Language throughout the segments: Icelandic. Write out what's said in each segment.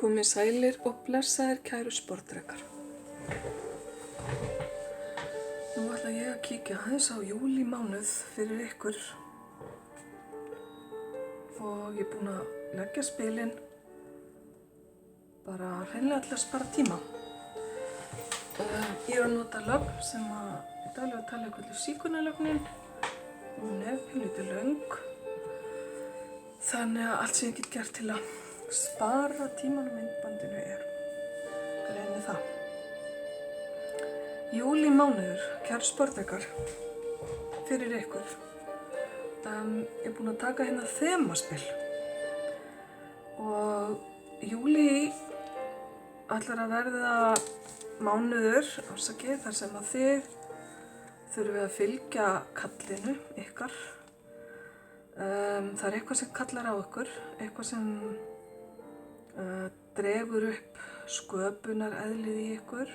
Komið sælir og blessaðir kæru sportdrekar. Nú ætla ég að kíkja aðeins á júlímánuð fyrir ykkur og ég er búin að leggja spilin bara hreinlega til að spara tíma. Ég er að nota lögn sem að í daglegu tali er kölluð síkunarlögnin. Hún er pínlítið löng. Þannig að allt sem ég get gert til að spara tíman á myndbandinu er reyni það. Júlímánuður, kæru sportdrekar, fyrir ykkur. Ég er búin að taka hérna þemaspil og júlí ætlar að verða mánuður, þar sem að þið þurfið að fylgja kallinu ykkar. Það er eitthvað sem kallar á ykkur, eitthvað sem dregur upp sköpunareðlið í ykkur,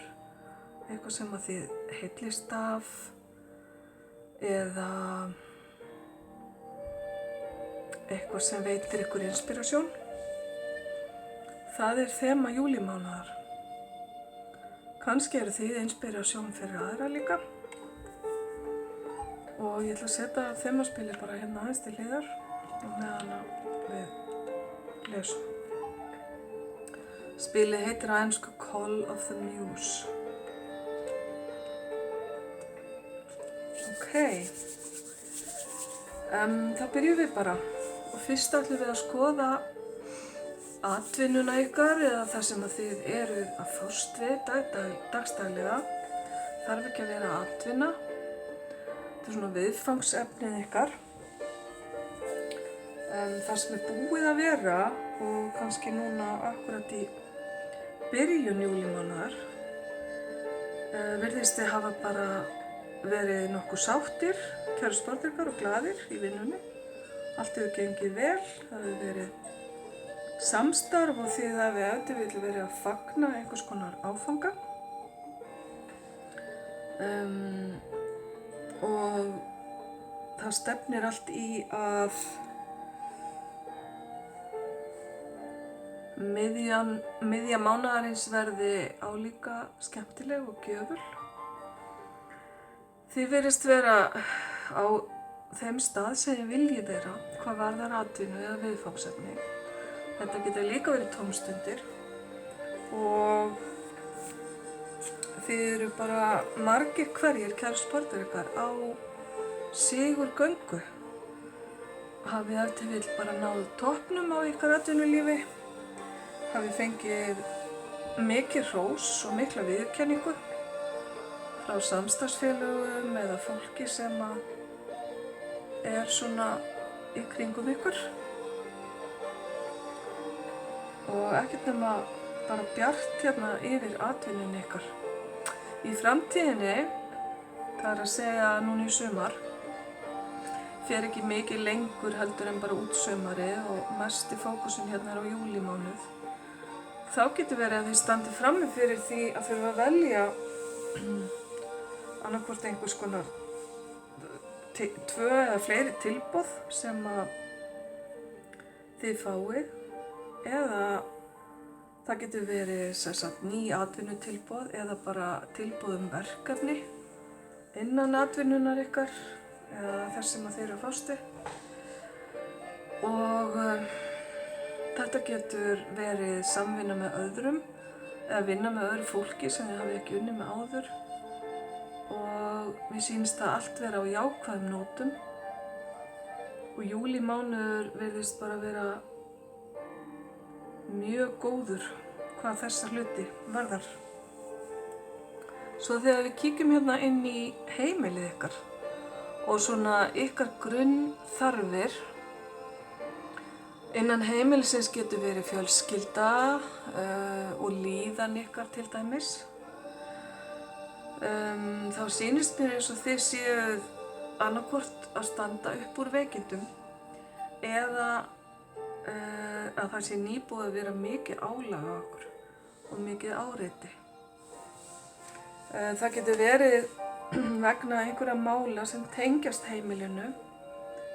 eitthvað sem að þið heillist af eða eitthvað sem veitir ykkur inspirasjón. Það er þema júlímánaðar. Kannski eru þið inspirasjón fyrir aðra líka. Og ég ætla að setja þemaspilið bara hérna aðeins til hliðar og meðan við lesum. Spilið heitir á ensku Call of the Muse. Þá byrjum við bara. Og fyrst ætlum við að skoða atvinnuna ykkar eða það sem að þið eruð að fást við dagstaglega. Þarf ekki að vera atvinna. Þetta er svona viðfangsefnið ykkar. Það sem er búið að vera og kannski núna akkurat í byrjun júlímánaðar virðist þið hafa bara verið nokkuð sáttir, kæru sportdrekar og glaðir í vinnunni. Allt hefur gengið vel, það hefur verið samstarf og þið hafið ef þið vill verið að fagna einhvers konar áfanga. Og það stefnir allt í að miðja mánaðarins verði álíka skemmtileg og gjöful. Þið virðist vera á þeim stað sem ég vilji vera, hvað varðar atvinnu eða viðfangsefni. Þetta geta líka verið tómstundir og þið eru bara margir hverjir, kæru sportdrekar, á sigurgöngu. Hafið ef til vill bara náð toppnum á ykkar atvinnulífi. Hafið fengið mikið hrós og mikla viðurkenningu frá samstarfsfélögum eða fólki sem er svona í kringum ykkur. Og ekkert nema bara bjart hérna yfir atvinnunni ykkar. Í framtíðinni, það er að segja núna í sumar, fer ekki mikið lengur heldur en bara út sumarið og mesti fókusin hérna er á júlímánuð. Þá getur verið að þið standi frammi fyrir því að þurfa að velja annaðhvort einhvers konar 2 eða fleiri tilboð sem að þið fáið eða það getur verið ný atvinnutilboð eða bara tilboð verkefni innan atvinnunar ykkar eða þess sem að þið eru að fást við. Og þetta getur verið samvinna með öðrum eða vinna með öðru fólki sem þið hafið ekki unnið með áður. Og mér sýnist það allt vera á jákvæðum nótum og júlímánuður virðist bara vera mjög góður hvað þessa hluti varðar. Svo þegar við kíkjum hérna inn í heimilið ykkar og svona ykkar grunnþarfir, innan heimilisins getur verið fjölskylda og líðan ykkar til dæmis. Þá sýnist mér eins og þið séuð annaðhvort að standa upp úr veikindum eða að það sé nýbúið að vera mikið álag á okkur og mikið áreiti. Það getur verið vegna einhverja mála sem tengjast heimilinu.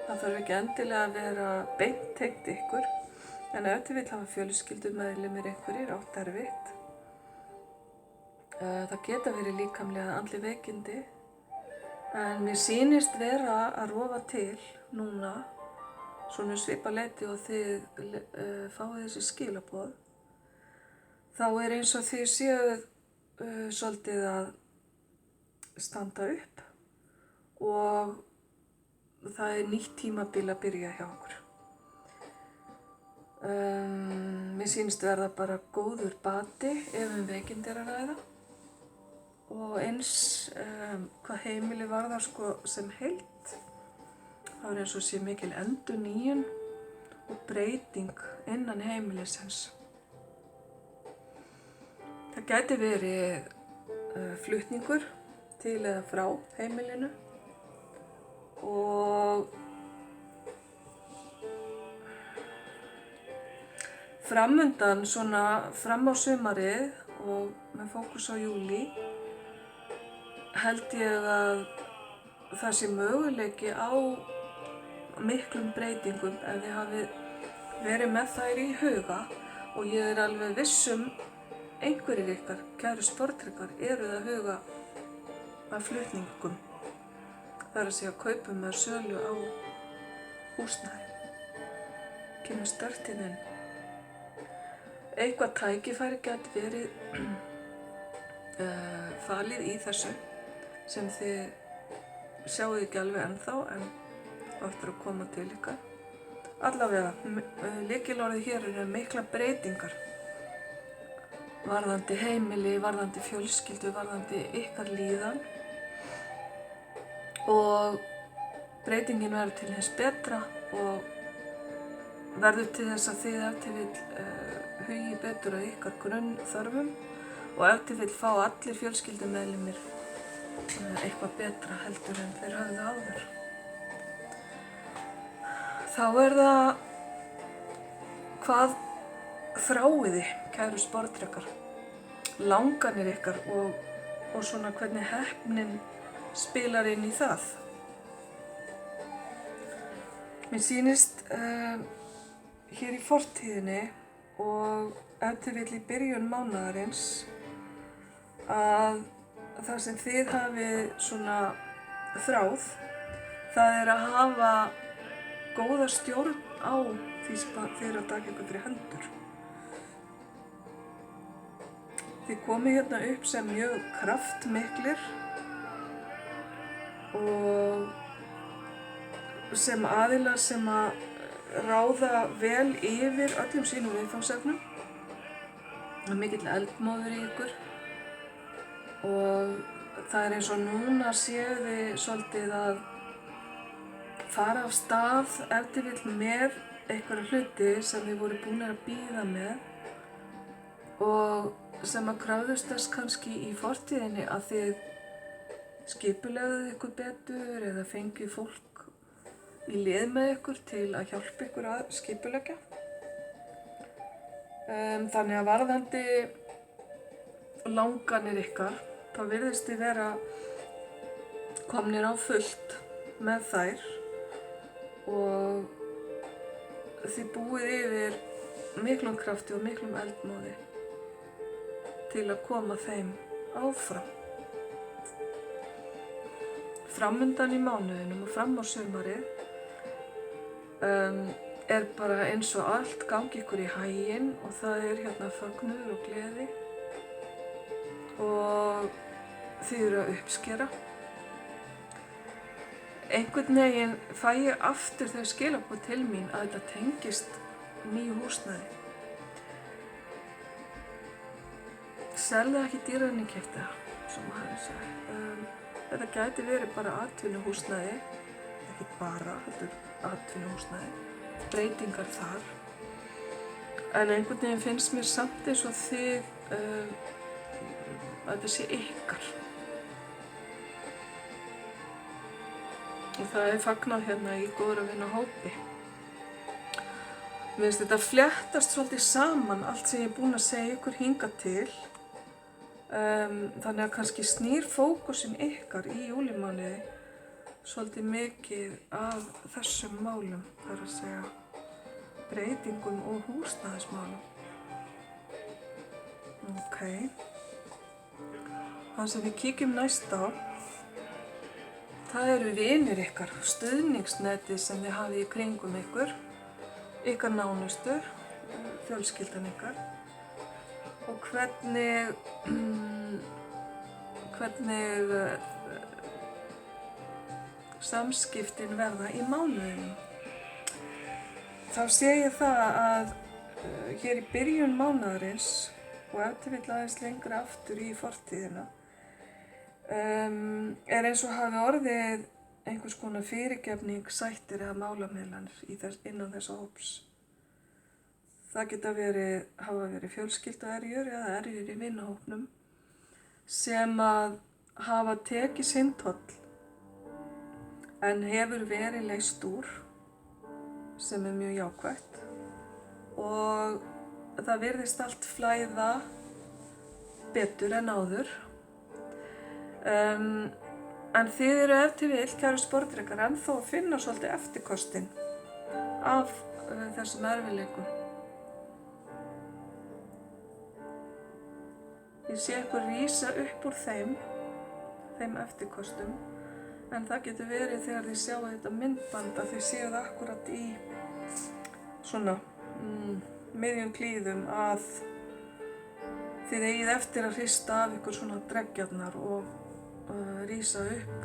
Það þarf ekki endilega að vera beint tengt ykkur. En ef til vill hafa fjölskyldumeðlimir einhverjir átt erfitt. Það geta verið líkamlega andleg veikindi, en mér sýnist vera að rofa til núna, svona svipað leyti og þið fáið þessi skilaboð. Þá er eins og þið séuð svolítið að standa upp og það er nýtt tímabil að byrja hjá okkur. Mér sýnist verða bara góður bati ef veikindi er að ræða og eins hvað heimili varðar sem heild, þá er eins og sé mikil endurnýjun og breyting innan heimilisins. Það gæti verið flutningur til eða frá heimilinu og framundan svona fram á sumarið og með fókus á júlí held ég að það sé möguleiki á miklum breytingum ef þið hafið verið með þær í huga og ég er alveg viss einhverjir ykkar, kæru sportrykkar, eruð að huga að flutningum. Það er að segja kaupum eða sölu á húsnæði. Kemur sterkt inn. Eitthvað tækifæri gæti verið falið í þessu sem þið sjáu ekki alveg ennþá en eftir að koma til ykkar. Allavega, lykilorðið hér eru mikla breytingar varðandi heimili, varðandi fjölskyldu, varðandi ykkar líðan og breytingin verður til hins betra og verður til þess að þið ef til vill hugi betur að ykkar grunnþörfum og ef til vill fá allir fjölskyldumeðlimir eitthvað betra heldur en þeir höfðu áður. Þá er það hvað þráiði, kæru sportrykkar, langanir ykkar og svona hvernig heppnin spilar inn í það. Mér sýnist hér í fortíðinni og ef til vill í byrjun mánaðarins að það sem þið hafið svona þráð, það er að hafa góða stjórn á því sem þið eru að taka ykkur fyrir hendur. Þið komið hérna upp sem mjög kraftmiklir og sem aðilar sem að ráða vel yfir öllum sínum viðfangsefnum. Það er mikill eldmóður í ykkur og það er eins og núna séu þið svolítið að fara af stað ef til vill með einhverja hluti sem þið voru búin að bíða með og sem að krafðust þess kannski í fortíðinni að þið skipulegðuð ykkur betur eða fengið fólk í lið með ykkur til að hjálpa ykkur að skipuleggja. Þannig að varðandi langanir ykkar, þá virðist þið vera komnir á fullt með þær og þið búið yfir miklum krafti og miklum eldmóði til að koma þeim áfram. Framundan í mánuðinum og fram á sumarið er bara eins og allt gangi ykkur í haginn og það er hérna fögnuður og gleði og þið eru að uppskera. Einhvern veginn fæ ég aftur þau skilaboð til mín að þetta tengist nýju húsnæði. Selðu ekki dýrar en ég keypti það, sem maður sagði. Þetta gæti verið bara atvinnuhúsnæði, ekki bara, heldur atvinnuhúsnæði, breytingar þar. En einhvern veginn finnst mér samt eins og þið að þetta sé ykkar. Og það er fagnað hérna í góðra vina hópi. Mér finnst þetta fléttast svolítið saman allt sem ég er búin að segja ykkur hingað til. Þannig að kannski snýr fókusinn ykkar í júlímánuði svolítið mikið af þessum málum, það er að segja breytingum og húsnæðismálum. Ok. Það sem við kíkjum næst á, það eru vinir ykkar, stuðningsnetið sem þið hafið í kringum ykkar nánustu, fjölskyldan ykkar, og hvernig samskiptin verða í mánuðinum. Þá sé ég það að hér í byrjun mánaðarins og ef til vill aðeins lengra aftur í fortíðina er eins og hafi orðið einhvers konar fyrirgefning, sættir eða málamiðlanir innan þessa hóps. Það geta hafa verið fjölskylduerjur eða erjur í vinahópnum sem að hafa tekið sinn toll en hefur verið leyst úr, sem mjög jákvætt, og það virðist allt flæða betur en áður. En þið eru ef til vill, kæru sportdrekar, ennþá að finna svolítið eftirkostin af þessum erfiðleikum. Ég sé ykkur rísa upp úr þeim eftirkostum, en það getur verið þegar þið sjáu þetta myndband að þið séu það akkurat í svona miðjum klíðum að þið eigið eftir að hrista af ykkur svona dreggjarnar og rísa upp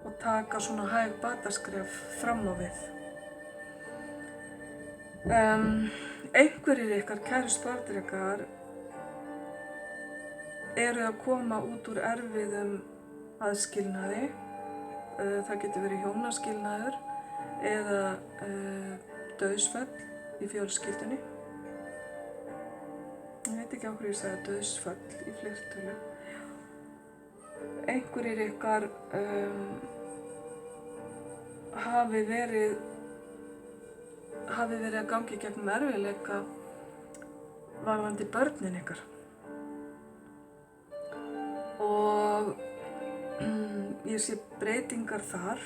og taka svona hæg bataskref fram á við. Einhverjir ykkar, kæru sportdrekar, eru að koma út úr erfiðum aðskilnaði. Það getur verið hjónaskilnaður eða dauðsföll í fjölskyldunni. Ég veit ekki á hverju ég sagði dauðsföll í fleirtölu. Einhverjir ykkar hafi verið að gangi gegnum erfiðleika varðandi börnin ykkar. Og ég sé breytingar þar,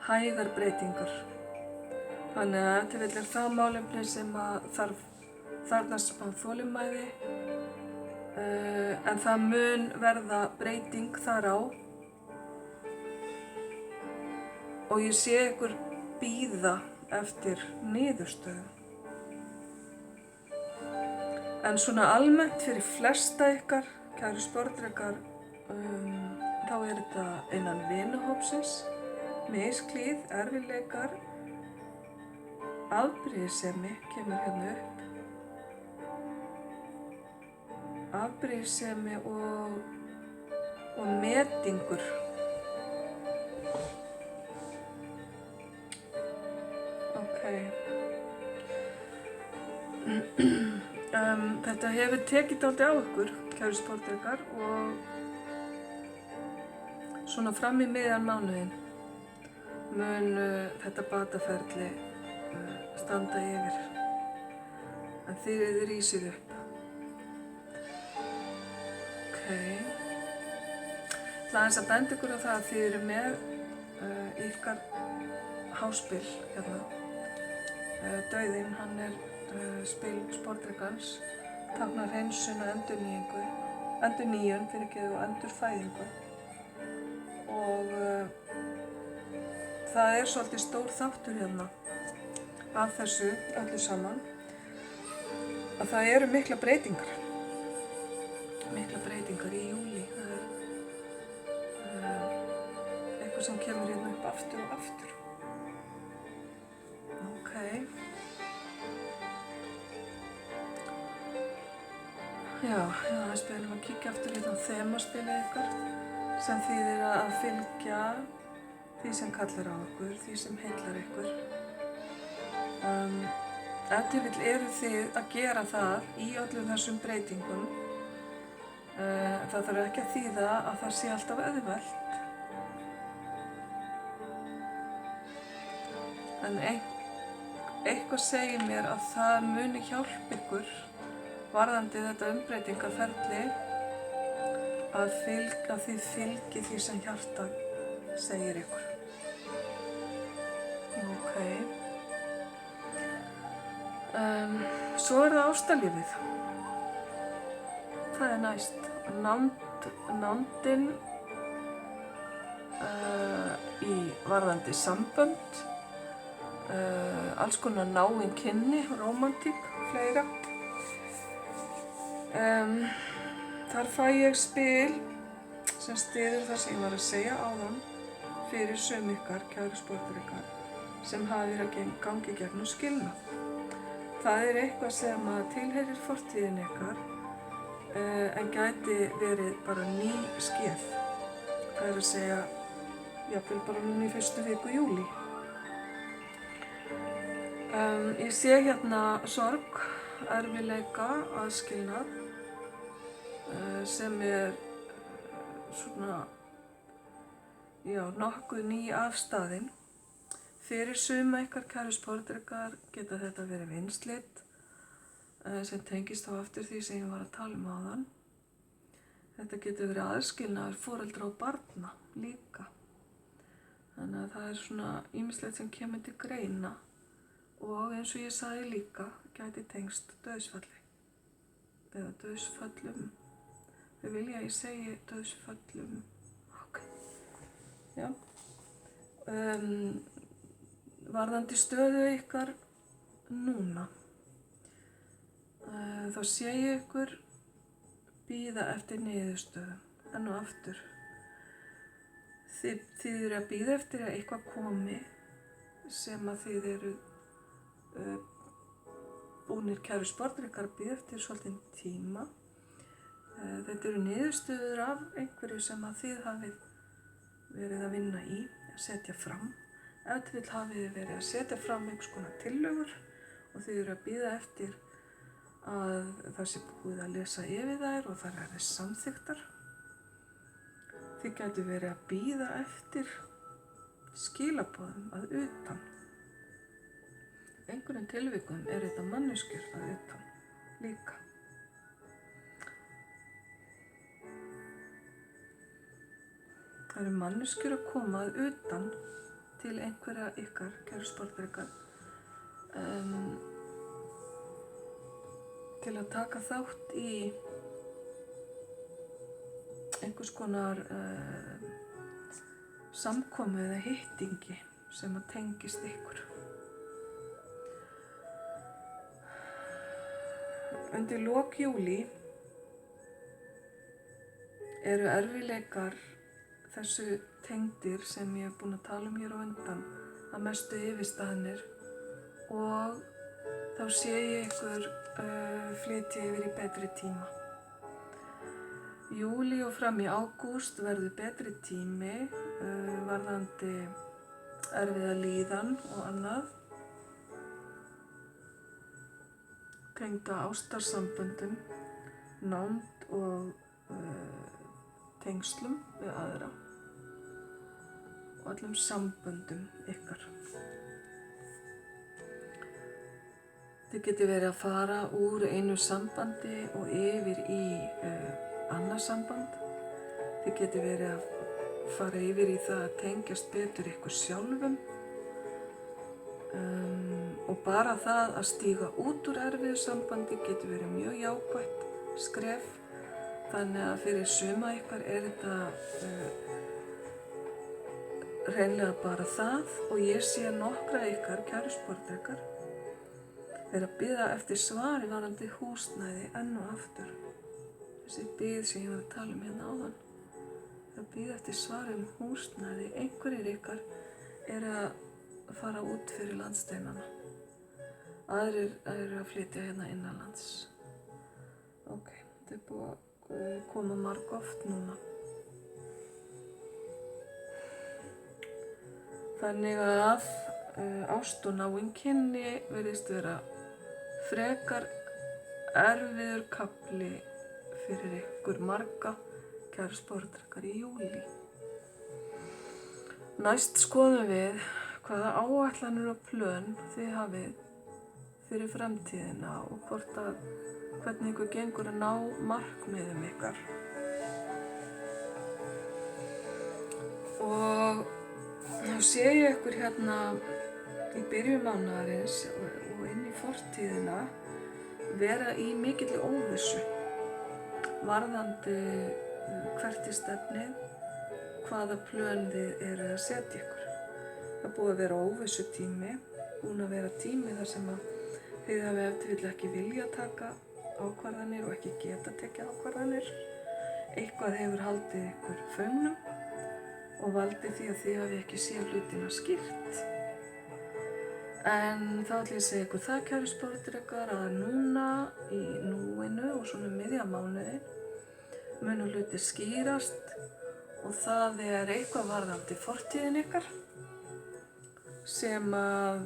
hægar breytingar. Þannig að ef til vill það málefni sem að þarfnast smá þolinmæði, en það mun verða breyting þar á. Og ég sé ykkur bíða eftir niðurstöðum. En svona almennt fyrir flesta ykkar, kæru sportdrekar, þá er þetta innan vinahópsins, misklíð, erfiðleikar, afbrýðissemi kemur hérna upp. Afbrýðissemi og metingur. Ok. Þetta hefur tekið dálítið á ykkur, kæru sportdrekar, og svona fram í miðjan mánuðinn mun þetta bataferli standa yfir, en þið rísið upp. Ok. Það aðeins að benda ykkur á það að þið eru með ykkar háspil hérna. Dauðinn, hann er spil sportdrekans, táknar hreinsun og endurnýjun og endurfæðingu. Og það er svolítið stór þáttur hérna af þessu öllu saman, að það eru miklar breytingar í júlí. Það er eitthvað sem kemur hérna upp aftur og aftur. Ok. Já, aðeins beðum að kíkja aftur hérna á þemaspilið ykkar, sem þýðir að fylgja því sem kallar á ykkur, því sem heillar ykkur. Ef til vill eru þið að gera það í öllum þessum breytingum. Það þarf ekki að þýða að það sé alltaf auðvelt. En eitthvað segir mér að það muni hjálpa ykkur varðandi þetta umbreytingaferli að þið fylgið því sem hjartað segir ykkur. Ok. Svo það ástarlífið. Það næst. Nándin í varðandi sambönd, alls konar náin kynni, rómantík, fleira. Þar fæ ég spil sem styður það sem ég var að segja áðan fyrir sum ykkar, kæru sporðdrekar, sem hafi verið að gangi gegnum skilnað. Það eitthvað sem að tilheyrir fortíðin ykkar en gæti verið bara ný skeð. Það að segja, jafnvel bara núna í fyrstu viku júlí. Ég sé hérna sorg, erfiðleika, aðskilnað sem svona, nokkuð ný afstaðin. Fyrir suma ykkar, kæru sporðdrekar, geta þetta verið vinslit sem tengist þá aftur því sem ég var að tala áðan. Þetta getur verið aðskilnaður foreldra og barna líka. Þannig að það svona ýmislegt sem kemur til greina og eins og ég sagði líka, gæti tengst dauðsfalli eða dauðsföllum. Þau vilja að ég segi dauðsföllum. Ok. Já. Varðandi stöðu ykkar núna, þá sé ég ykkur bíða eftir niðurstöðu enn og aftur. Þið eru að bíða eftir að eitthvað komi sem að þið eru búnir, kæru sporðdrekar, að bíða eftir svolítinn tíma. Þetta eru niðurstöður af einhverju sem að þið hafið verið að vinna í, að setja fram. Ef til vill hafið þið verið að setja fram einhvers konar tillögur og þið eru að bíða eftir að það sé búið að lesa yfir þær og þær eru samþykktar. Þið gætu verið að bíða eftir skilaboðum að utan. Í einhverjum tilvikum þetta manneskjur að utan líka. Það eru manneskjur að koma að utan til einhverja ykkar, kæru sporðdrekar, til að taka þátt í einhvers konar samkomu eða hittingi sem að tengist ykkur. Undir lok júlí eru erfiðleikar þessu tengdir sem ég búin að tala hér á undan að mestu yfirstaðnir og þá sé ég ykkur flytja yfir í betri tíma. Júlí og fram í ágúst verður betri tími varðandi erfiða líðan og annað. Tengda ástarsamböndum, nánd og tengslum við aðra og öllum samböndum ykkar. Þið getið verið að fara úr einu sambandi og yfir í annað samband. Þið getið verið að fara yfir í það að tengjast betur ykkur sjálfum og bara það að stíga út úr erfiðu sambandi getur verið mjög jákvætt skref. Þannig að fyrir suma ykkar þetta hreinlega bara það og ég sé nokkra ykkar, kæru sporðdrekar, vera að bíða eftir svari varðandi húsnæði enn og aftur. Þessi bið sem ég var að tala hérna áðan. Að bíða eftir svari húsnæði. Einhverjir ykkar að fara út fyrir landsteinana. Aðrir eru að flytja hérna innanlands. Ok, þetta búið að koma margoft núna. Þannig að ást og náin kynni virðist vera frekar erfiður kafli fyrir ykkur marga, kæru sporðdrekar, í júlí. Næst skoðum við hvaða áætlanir og plön þið hafið fyrir framtíðina og hvernig ykkur gengur að ná markmiðum ykkar. Og þá sé ég ykkur hérna í byrjun mánaðarins og og inn í fortíðina vera í mikilli óvissu varðandi hvert í stefnið, hvaða plön þið eru að setja ykkur. Það búið að vera óvissu tími, búin að vera tími þar sem að þið hafi eftir vill ekki vilja taka ákvarðanir og ekki geta tekið ákvarðanir. Eitthvað hefur haldið ykkur föngnum og valdið því að þið hafi ekki séð hlutina skýrt. En þá ætlum ég að segja ykkur það, kæru sportdrekar, að núna í núinu og svona miðja mánuði munu hlutir skýrast og það er eitthvað varðandi fortíðin ykkar sem að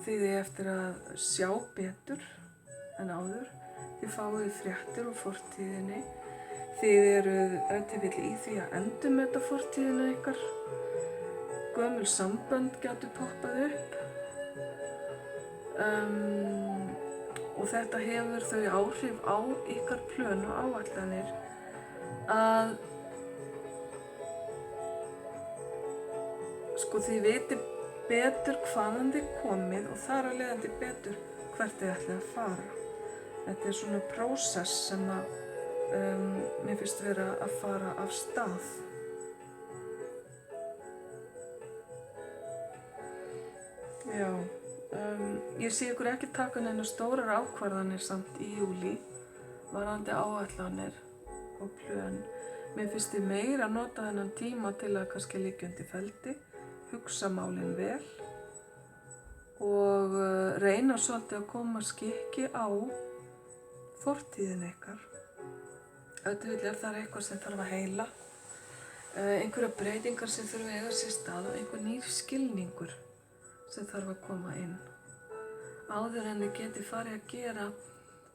þið er eftir að sjá betur en áður. Þið fáið fréttir úr fortíðinni. Þið eruð ef til vill í því að endurmeta fortíðina ykkar. Gömul sambönd gætu poppað upp. Og þetta hefur þau áhrif á ykkar plön og áætlanir að þið viti betur hvaðan þið komið og þar af leiðandi betur hvert þið ætlið að fara. Þetta er svona prósess sem að mér finnst vera að fara af stað. Já, ég sé ykkur ekki taka neina stórar ákvarðanir samt í júlí varðandi áætlanir og plön. Mér finnst þið meira að nota þennan tíma til að kannski liggja undir feldi, hugsa málin vel og reyna svolítið að koma skikki á fortíðin ykkar. Auðvitað er það eitthvað sem þarf að heila, einhverja breytingar sem þurfa að eiga sér stað og einhver nýr skilningur sem þarf að koma inn. Áður en þið geti farið að gera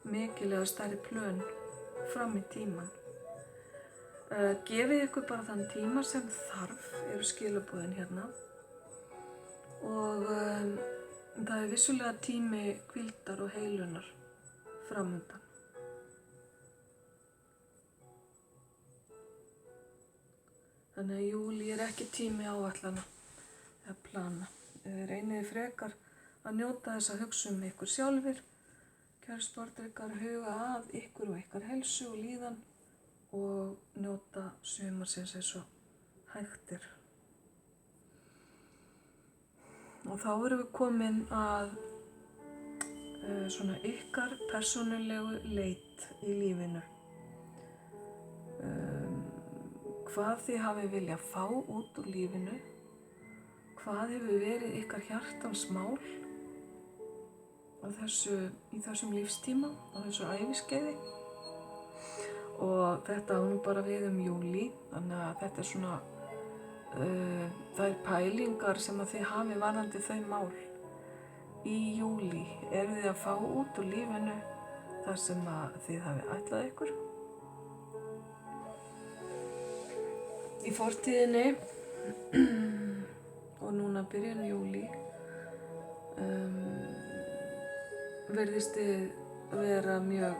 mikilvæga stærri plön fram í tímann. Gefið ykkur bara þann tíma sem þarf, eru skilaboðin hérna. Og það er vissulega tími hvíldar og heilunar framundan. Þannig að júlí er ekki tími áætlana eða plana. Reynið frekar að njóta þess að hugsa ykkur sjálfir. Kæru sportdrekar, huga að ykkur og ykkar heilsu og líðan og njóta sumarsins eins og hægt er. Og þá erum við komin að svona ykkar persónulegu leit í lífinu. Hvað þið hafið viljað fá út úr lífinu, hvað hefur verið ykkar hjartans mál í þessum lífstíma, á þessu æviskeiði. Og þetta á nú bara við júlí, þannig að þetta er svona þær pælingar sem að þið hafi varðandi þau mál í júlí. Eru þið að fá út úr lífinu þar sem að þið hafi ætlað ykkur? Í fortíðinni og núna byrjun júlí virðist þið vera mjög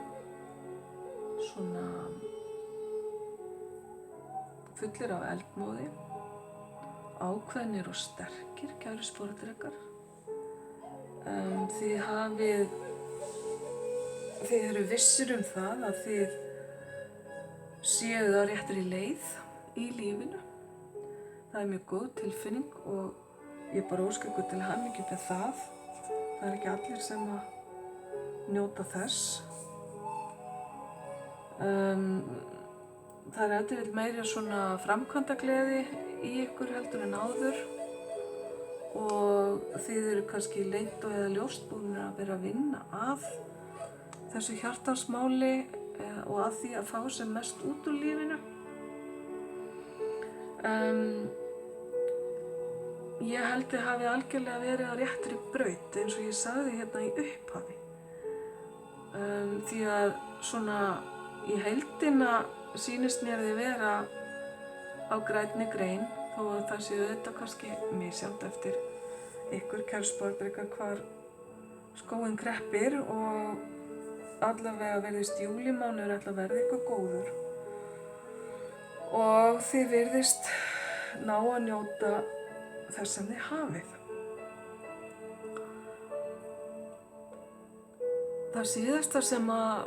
svona fullir af eldmóði, ákveðnir og sterkir, kæru sportdrekar. Þið eru vissir það að þið séuð á réttri leið í lífinu. Það er mjög góð tilfinning og ég bara óska ykkur til hamingju með það. Það er ekki allir sem að njóta þess. Það er ef til vill meiri svona framkvæmdagleði í ykkur heldur en áður og þið eru kannski leynt og eða ljóst búin að vera að vinna að þessu hjartansmáli og að því að fá sem mest út úr lífinu. Ég held þið hafi algjörlega verið á réttri braut eins og ég sagði hérna í upphafi. Því að svona í heildina sýnist mér þið vera á grænni grein þó að það séu þetta kannski misjafnt eftir ykkur, kæru sportdrekar, hvar skóinn kreppir og allavega virðist júlímánuður ætla að verða ykkur góður og þið virðist ná að njóta þess sem þið hafið. Það síðasta sem að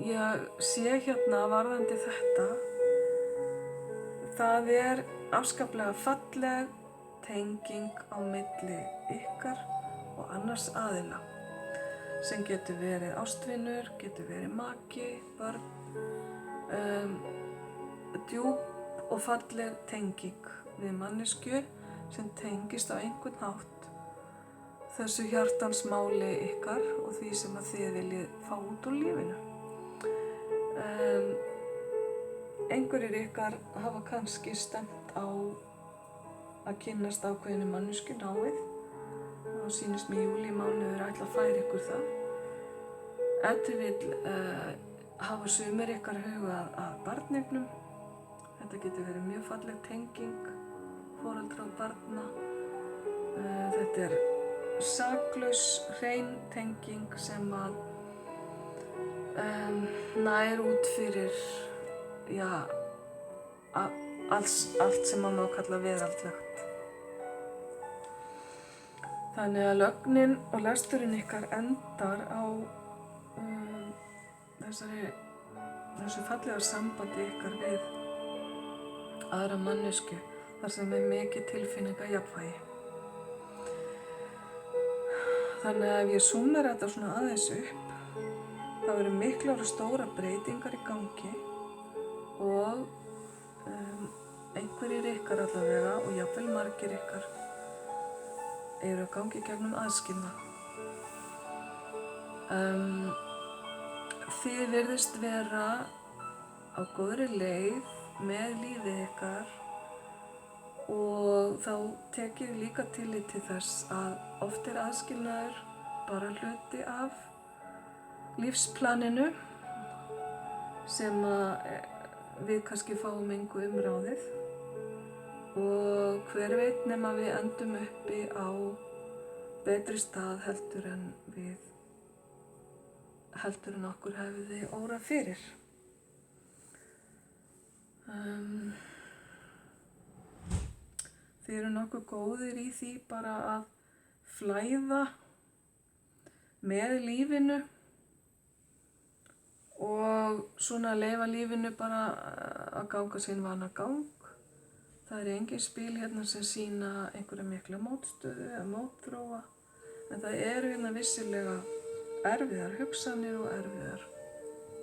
ég sé hérna varðandi þetta, það afskaplega falleg tenging á milli ykkar og annars aðila sem getur verið ástvinur, getur verið maki, börn, djúp og falleg tenging við manneskju sem tengist á einhvern hátt þessu hjartans máli ykkar og því sem að þið viljið fá út úr lífinu. Einhverjir ykkar hafa kannski stefnt á að kynnast ákveðinu manneskju náið og sýnist mér júlímánuður ætla að færa ykkur það. Ef til vill hafa sumir ykkar hugað að barneignum. Þetta getur verið mjög falleg tenging foreldra og barna. Þetta saklaus, hrein tenging sem að nær út fyrir allt sem má kalla veraldlegt. Þannig að lögnin og lesturinn ykkar endar á þessu fallega sambandi ykkar við aðra manneskju þar sem mikið tilfinningajafnvægi. Þannig að ef ég súmmera þetta svona aðeins upp, þá eru miklar og stórar breytingar í gangi og einhverjir ykkar allavega og jafnvel margir ykkar eru að gangi gegnum aðskilnað. Þið virðist vera á góðri leið með lífið ykkar og þá tekið líka tillit til þess að oft aðskilnaður bara hluti af lífsplaninu sem að við kannski fáum engu umráðið og hver veit nema við endum uppi á betri stað heldur en okkur hefði órað fyrir. Þið eru nokkuð góðir í því bara að flæða með lífinu og svona leyfa lífinu bara að ganga sinn vanagang. Það engin spil hérna sem sýna einhverja mikla mótstöðu eða mótþróa, en það eru hérna vissilega erfiðar hugsanir og erfiðar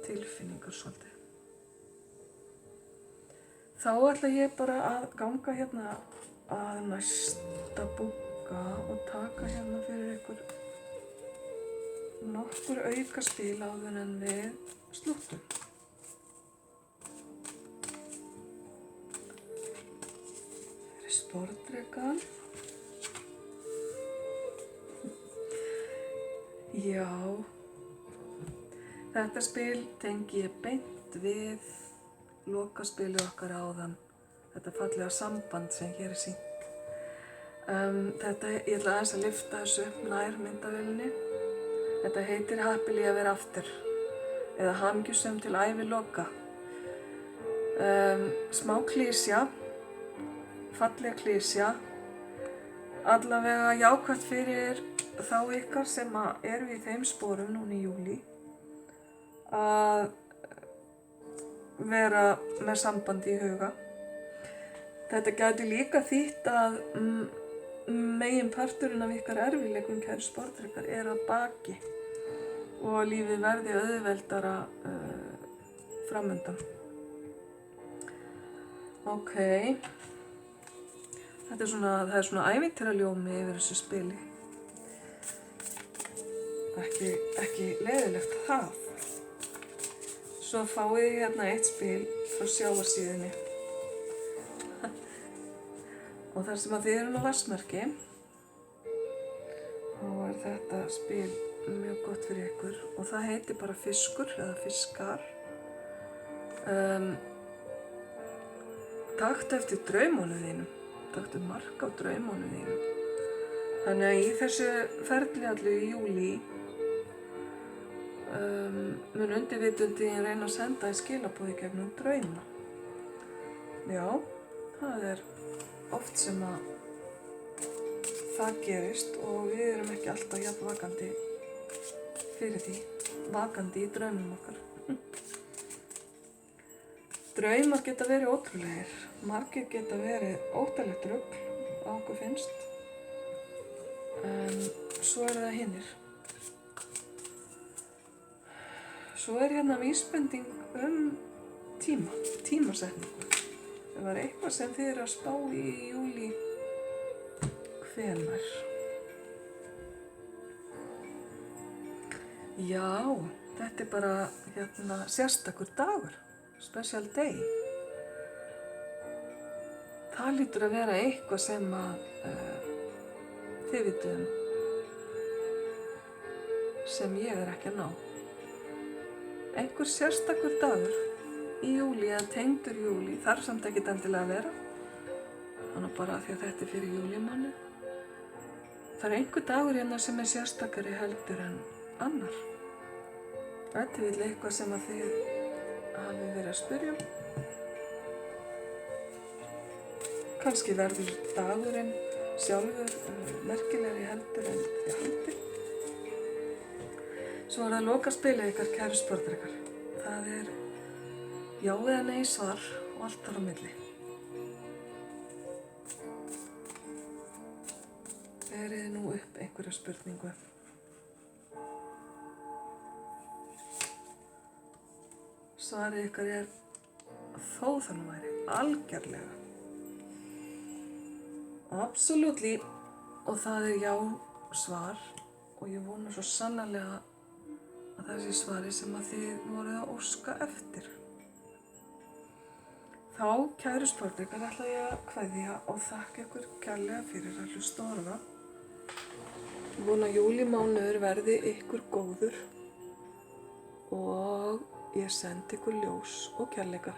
tilfinningar svolítið. Þá ætla ég bara að ganga hérna að næsta bunka og taka hérna fyrir ykkur nokkur aukaspil áður en við slúttum. Fyrir sportdrekan. Já, þetta spil tengi ég beint við lokaspilið okkar áðan, þetta fallega samband sem hér sýnt. Ég ætla aðeins að lyfta þessu upp nær myndavélinni. Þetta heitir Happily Ever After eða hamingjusöm til æviloka. Smá klísja, falleg klísja, allavega jákvætt fyrir þá ykkar sem eru í þeim sporum núna í júlí að vera með sambandi í huga. Þetta gæti líka þýtt að meginparturinn af ykkar erfiðleikum, kæru sportdrekar, að baki og lífið verði auðveldara framundan. Ok, það er svona ævintýraljómi yfir þessu spili. Ekki leiðilegt það. Svo fáið þið hérna eitt spil frá sjávarsíðunni. Og þar sem að þið eru á vatnsmerki, þá þetta spil mjög gott fyrir ykkur og það heitir bara fiskur eða fiskar. Taktu eftir draumunum þínum, taktu mark á draumunum þínum. Þannig að í þessu ferli allu í júlí mun undirvitundin reyna að senda í skilaboð í gegnum drauma. Já, það er oft sem að það gerist og við erum ekki alltaf jafn vakandi fyrir því, vakandi í draumum okkar. Draumar geta verið ótrúlegir, margir geta verið óttalegt rugl á okkur finnst, en svo það hinnir. Svo hérna vísbending tímasetningu. Það var eitthvað sem þið eru að spá í júlí, hvenær? Já, þetta bara sérstakur dagur, special day. Það lítur að vera eitthvað sem þið vitum sem ég ekki að ná. Einhver sérstakur dagur í júlí eða tengdur júlí, þarf samt ekkert endilega að vera. Þannig bara því að þetta fyrir júlímánuð. Það einhver dagur hérna sem sérstakari heldur en annar. Þetta vil eitthvað sem að þið hafi verið að spyrja Kannski verður dagurinn sjálfur merkilegri heldur en þið haldið. Svo það lokaspilið ykkar kæru sportdrekar. Það já eða nei svar og allt þar á milli. Berið nú upp einhverja spurningu. Svarið ykkar þó það nú væri algjörlega. Absolutely, og það já svar og ég vona svo sannarlega að það sé svari sem að þið voruð að óska eftir. Þá, kæru sportdrekar, ætla ég að kveðja og þakka ykkur kærlega fyrir að hlusta og horfa. Ég vona að júlímánuður verði ykkur góður og ég sendi ykkur ljós og kærleika.